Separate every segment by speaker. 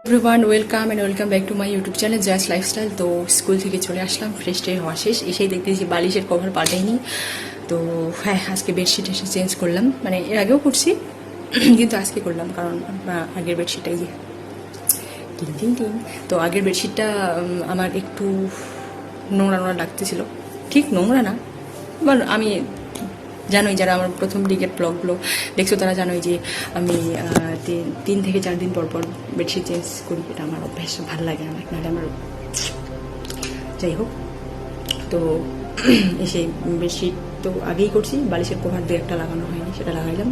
Speaker 1: Everyone, welcome back to my YouTube channel just lifestyle. তো school থেকে চলে আসলাম, fresh tray হওয়া শেষ, এসেই দেখতেছি বালিশের কভার পাল্টাইনি। তো হ্যাঁ, আজকে বেডশিট এসে চেঞ্জ করলাম, মানে এর আগেও করছি কিন্তু আজকে করলাম কারণ আগের বেডশিটটা গিয়ে টিং টিং টিং। তো আগের বেডশিটটা আমার একটু নোংরা নোংরা লাগতেছিল, ঠিক নোংরা না, মানে আমি জানোই যারা আমার প্রথম দিকের ব্লগগুলো দেখছো তারা জানোই যে আমি 3 থেকে 4 দিন পর পর বেডশিট চেঞ্জ করি। এটা আমার অভ্যাস, ভালো লাগে আমার, নাহলে আমার যাই হোক। তো এসে বেডশিট তো আগেই করছি, বালিশের কভার 2-1টা লাগানো হয়নি, সেটা লাগাইলাম,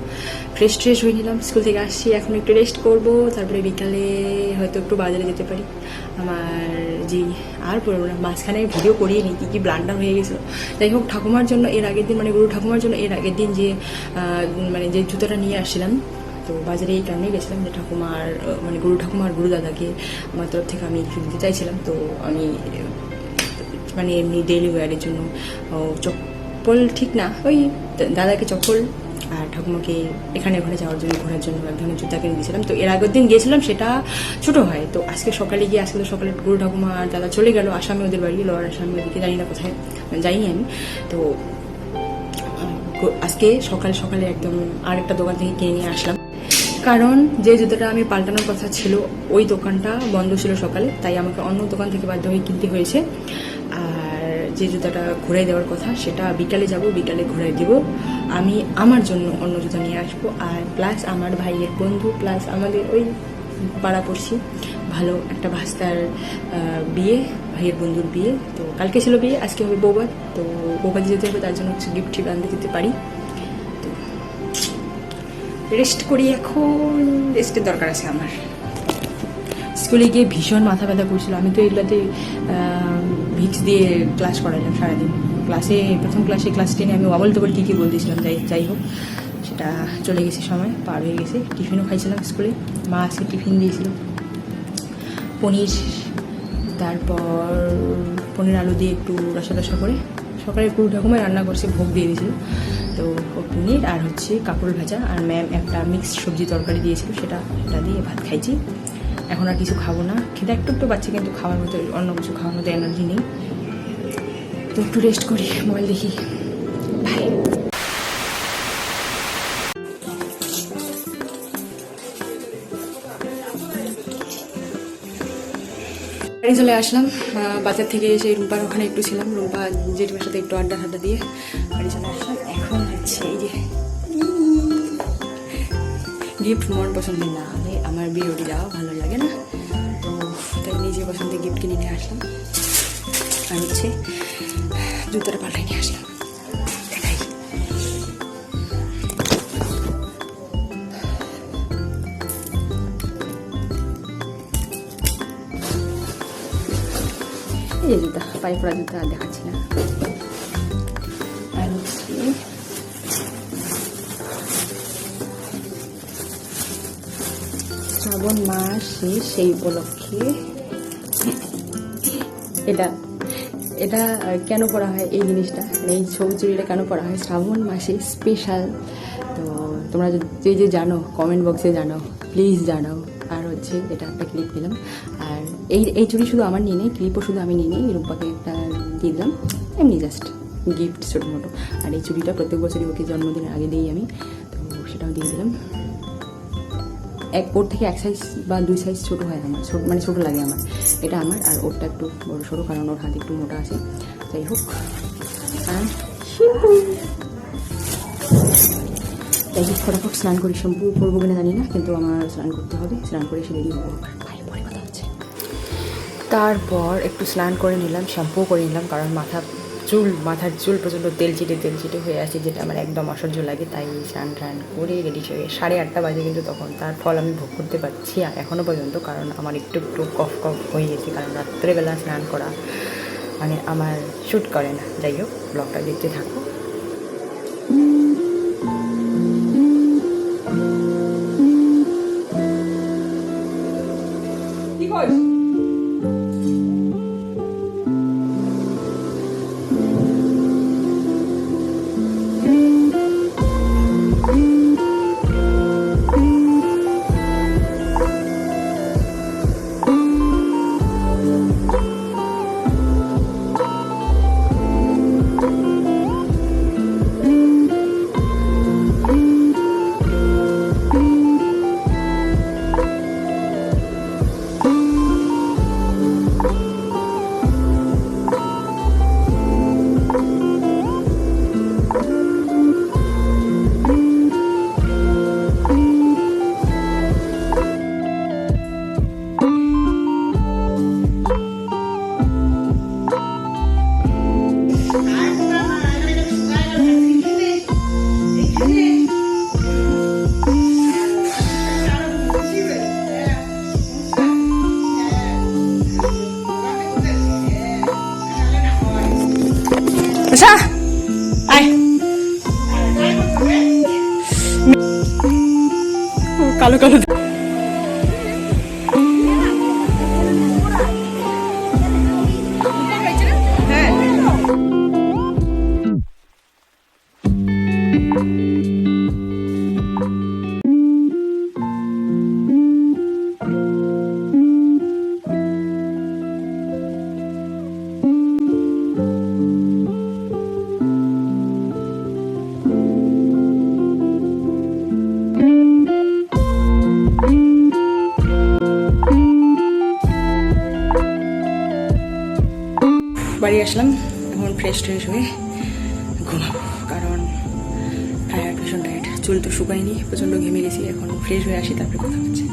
Speaker 1: ফ্রেশ হয়ে নিলাম। স্কুল থেকে আসছি, এখন একটু রেস্ট করব, তারপরে বিকালে হয়তো একটু বাজারে যেতে পারি। আমার যে আর পড়বো না, মাঝখানে ভিডিও করিয়ে নিই, কী ব্লান্ডার হয়ে গেছিলো। যাই হোক, ঠাকুমার জন্য এর আগের দিন, মানে গুরু ঠাকুমার জন্য এর আগের দিন যে মানে যে জুতোটা নিয়ে আসছিলাম, তো বাজারে এই কারণেই গেছিলাম যে ঠাকুমার, মানে গুরু ঠাকুমার গুরু দাদাকে আমার তরফ থেকে আমি কিছু দিতে চাইছিলাম। তো আমি মানে এমনি ডেইলি ওয়্যারের জন্য চপ্পল, ঠিক না, ওই দাদাকে চপ্পল আর ঠাকুমাকে এখানে ওখানে যাওয়ার জন্য, ঘোরার জন্য এক ধরনের জুতা কিনে দিয়েছিলাম। তো এর আগের দিন গিয়েছিলাম, সেটা ছোটো হয়। তো আজকে সকালে গিয়ে, আজকে তো সকালে গুরু ঠাকুমা আর দাদা চলে গেল আসামে, ওদের বাড়ি, লোয়ার আসামে, ওদিকে জানি না কোথায়, যাইনি আমি। তো আজকে সকালে একদম আরেকটা দোকান থেকে কিনে নিয়ে আসলাম, কারণ যে জুতোটা আমি পাল্টানোর কথা ছিল ওই দোকানটা বন্ধ ছিল সকালে, তাই আমাকে অন্য দোকান থেকে বাধ্য হয়ে কিনতে হয়েছে। আর যে জুতাটা ঘুরাই দেওয়ার কথা সেটা বিকালে যাব, বিকালে ঘুরাই দিব। আমি আমার জন্য অন্য জুতো নিয়ে আসবো, আর প্লাস আমার ভাইয়ের বন্ধু, প্লাস আমাদের ওই পাড়াপড়শি ভালো একটা ভাস্তার বিয়ে, ভাইয়ের বন্ধুর বিয়ে। তো কালকে ছিল বিয়ে, আজকে হবে বৌভাত। তো বৌভাত যেতে হবে, তার জন্য গিফট আনতে দিতে পারি। তো রেস্ট করি, এখন রেস্টের দরকার আছে আমার। স্কুলে গিয়ে ভীষণ মাথা ব্যথা করছিল, আমি তো এগুলাতে ভিক্স দিয়ে ক্লাস করাইলাম সারাদিন। প্রথম ক্লাসে ক্লাস 10-এ আমি অবল তবল কী বলতেছিলাম, যাই হোক, সেটা চলে গেছে, সময় পার হয়ে গেছে। টিফিনও খাইছিলাম স্কুলে, মা আজকে টিফিন দিয়েছিল পনির, তারপর পনির আলু দিয়ে একটু রসা করে। সকালে একটু ঠাকুমায় রান্না করছে, ভোগ দিয়ে দিয়েছিল। তো পনির আর হচ্ছে কাপড় ভাজা, আর ম্যাম একটা মিক্সড সবজি তরকারি দিয়েছিল, সেটা দিয়ে ভাত খাইছি। এখন আর কিছু খাবো না, খেতে একটু পাচ্ছি, কিন্তু খাওয়ার মতো, অন্য কিছু খাওয়ার মতো এনার্জি নেই। তো একটু রেস্ট করি, মোবাইল দেখি। বাই। বাড়ি চলে আসলাম, বাজার থেকে এসে রুম্পার ওখানে একটু ছিলাম, রুম্পা জেঠিমার সাথে একটু আড্ডা দিয়ে বাড়ি চলে আসলাম। এখন হচ্ছে এই যে গিফট, মন পছন্দের না হলে আমার বিরতি দেওয়া ভালো লাগে না, তো তাই নিজে পছন্দের গিফট কিনে নিয়ে আসলাম। আর হচ্ছে জুতোটা পাল্টাই নিয়ে আসলাম, দেখাই। এই যে জুতা, পায়ে পড়া জুতা, আর দেখাচ্ছি না। আর হচ্ছে শ্রাবণ মাস শেষ, সেই উপলক্ষে এটা কেন পড়া হয় এই জিনিসটা, এই ছবি চুরিটা কেন পড়া হয় শ্রাবণ মাসে স্পেশাল। তো তোমরা যে জানো কমেন্ট বক্সে জানাও, প্লিজ জানাও। আর হচ্ছে এটা একটা ক্লিপ দিলাম, আর এই চুড়ি শুধু আমার নিয়ে নেই, ক্লিপও শুধু আমি নিয়ে নেই, রূপাকে একটা দিয়ে দিলাম এমনি জাস্ট গিফট ছোটো মোটো। আর এই চুড়িটা প্রত্যেক বছরই ওকে জন্মদিনের আগে দিই আমি, তো সেটাও দিয়ে দিলাম। ওর থেকে 1 সাইজ বা 2 সাইজ ছোটো হয় আমার, মানে ছোটো লাগে আমার, এটা আমার। আর ওরটা একটু বড়ো সড়ো, কারণ ওর হাত একটু মোটা আছে। যাই হোক, ফটাফট স্নান করি, শ্যাম্পু করবো কিনা জানি না, কিন্তু আমার স্নান করতে হবে। স্নান করে এসে রেডি হবো, পরে কথা হচ্ছে। তারপর একটু স্নান করে নিলাম, শ্যাম্পু করে নিলাম, কারণ মাথার চুল প্রচণ্ড তেল চিটে হয়ে আছে, যেটা আমার একদম অসহ্য লাগে। তাই স্নান করে রেডি হয়ে 8:30 বাজে, কিন্তু তখন তার ফল আমি ভোগ করতে পারছি এখনও পর্যন্ত, কারণ আমার একটু কফ হয়ে গেছে, কারণ রাত্রেবেলা স্নান করা মানে আমার শ্যুট করে না। যাই হোক, ব্লগটা দেখতে থাকো। কালো কালো বাড়ি আসলাম। এখন ফ্রেশ হয়ে ঘুমাবো, কারণ টায়ার্ড, ভীষণ টায়ার্ড। চুল তো শুকায়নি, প্রচণ্ড ঘেমে গেছি। এখন ফ্রেশ হয়ে আসি, তারপরে কথা হচ্ছে।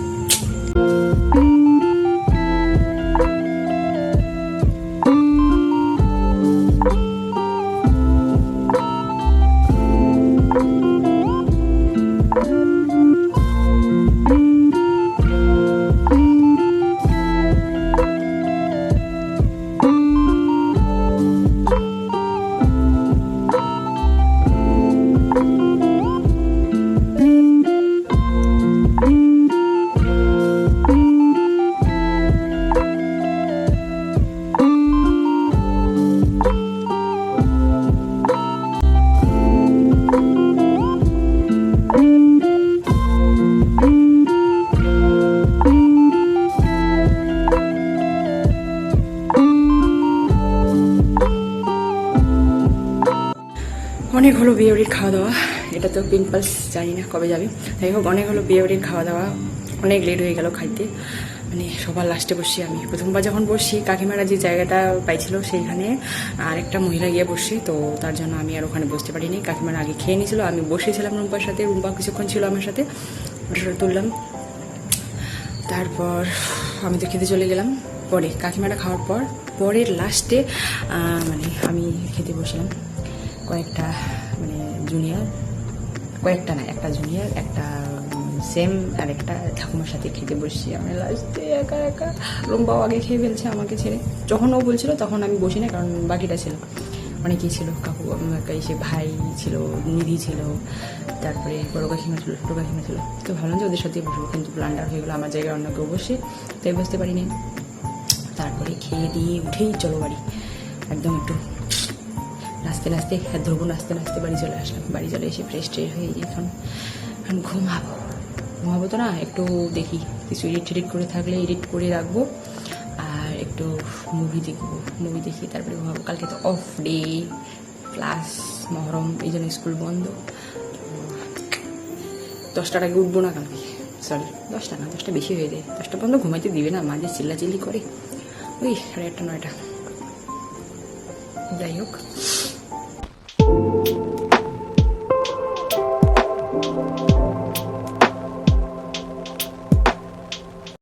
Speaker 1: অনেক হলো বিয়ে বাড়ির খাওয়া দাওয়া। এটা তো পিম্পলস, জানি না কবে যাবে। যাই হোক, অনেক হলো বিয়ে বাড়ির খাওয়া দাওয়া, অনেক লেট হয়ে গেল খাইতে। মানে সবার লাস্টে বসছি আমি। প্রথমবার যখন বসছি, কাকিমারা যে জায়গাটা পাইছিল সেইখানে আরেকটা মহিলা গিয়ে বসছি, তো তার জন্য আমি আর ওখানে বসতে পারিনি। কাকিমারা আগে খেয়ে নিয়েছিল, আমি বসেছিলাম রুম্পার সাথে। রুম্পা কিছুক্ষণ ছিল আমার সাথে, ফটোটা তুললাম। তারপর আমি তো খেতে চলে গেলাম। পরে কাকিমারা খাওয়ার পর পরের লাস্টে মানে আমি খেতে বসলাম। কয়েকটা মানে জুনিয়র, কয়েকটা না, একটা জুনিয়র, একটা সেম, আর একটা ঠাকুমার সাথে খেতে বসছি। আমি লাস্টে একা একা। রুম্বাও আগে খেয়ে ফেলছে আমাকে ছেড়ে। যখন ও বলছিল তখন আমি বসি না, কারণ বাকিটা ছিল, অনেকেই ছিল। কাকু, এসে ভাই ছিল, নিধি ছিল, তারপরে বড় কাকিমা ছিল, ছোটো কাকিমা ছিল। তো ভাবলাম যে ওদের সাথেই বসবো, কিন্তু ব্লান্ডার হয়ে গেলো, আমার জায়গায় অন্য কেউ বসে, তাই বুঝতে পারিনি। তারপরে খেয়ে দিয়ে উঠেই চলো বাড়ি। একদম একটু নাচতে নাচতে, হাত ধরবো, নাচতে নাচতে বাড়ি চলে আসলাম। বাড়ি চলে এসে ফ্রেশ হয়ে এখন ঘুমাবো তো না, একটু দেখি কিছু এডিট করে থাকলে এডিট করে রাখবো, আর একটু মুভি দেখি, তারপরে ঘুমাবো। কালকে তো অফ ডে, ক্লাস, মহরম, এই জন্য স্কুল বন্ধ। 10টার আগে উঠবো না কালকে, সরি 10টা না, 10টা বেশি হয়ে যায়। 10টা পর্যন্ত ঘুমাইতে দিবে না, মাঝে চিল্লাচিল্লি করে। ওই 8:30 9টা। যাই হোক,